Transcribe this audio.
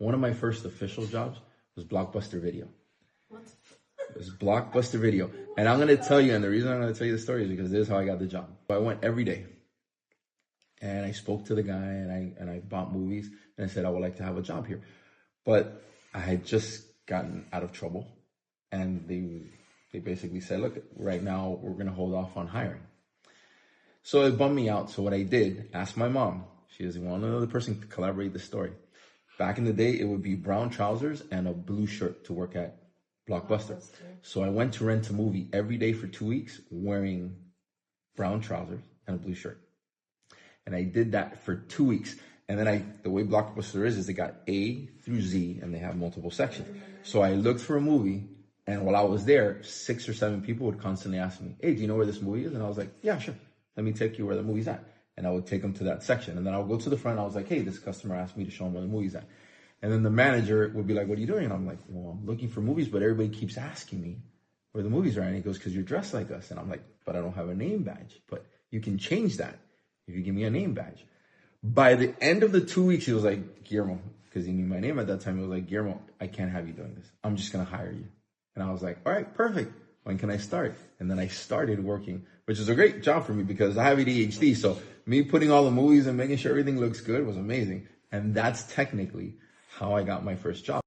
One of my first official jobs was Blockbuster Video. What? It was Blockbuster Video. And I'm going to tell you, and the reason I'm going to tell you the story is because this is how I got the job. So I went every day and I spoke to the guy and I bought movies and I said, I would like to have a job here. But I had just gotten out of trouble and they basically said, look, right now we're going to hold off on hiring. So it bummed me out. So what I did, asked my mom, she doesn't want another person to collaborate the story. Back in the day, it would be brown trousers and a blue shirt to work at Blockbuster. So I went to rent a movie every day for 2 weeks wearing brown trousers and a blue shirt. And I did that for 2 weeks. And then the way Blockbuster is they got A through Z and they have multiple sections. So I looked for a movie and while I was there, 6 or 7 people would constantly ask me, hey, do you know where this movie is? And I was like, yeah, sure. Let me take you where the movie's at. And I would take them to that section. And then I would go to the front. And I was like, hey, this customer asked me to show him where the movie's at. And then the manager would be like, what are you doing? And I'm like, well, I'm looking for movies, but everybody keeps asking me where the movies are. And he goes, because you're dressed like us. And I'm like, but I don't have a name badge. But you can change that if you give me a name badge. By the end of the 2 weeks, he was like, Guillermo, because he knew my name at that time. He was like, Guillermo, I can't have you doing this. I'm just going to hire you. And I was like, all right, perfect. When can I start? And then I started working, which is a great job for me because I have ADHD. So me putting all the movies and making sure everything looks good was amazing. And that's technically how I got my first job.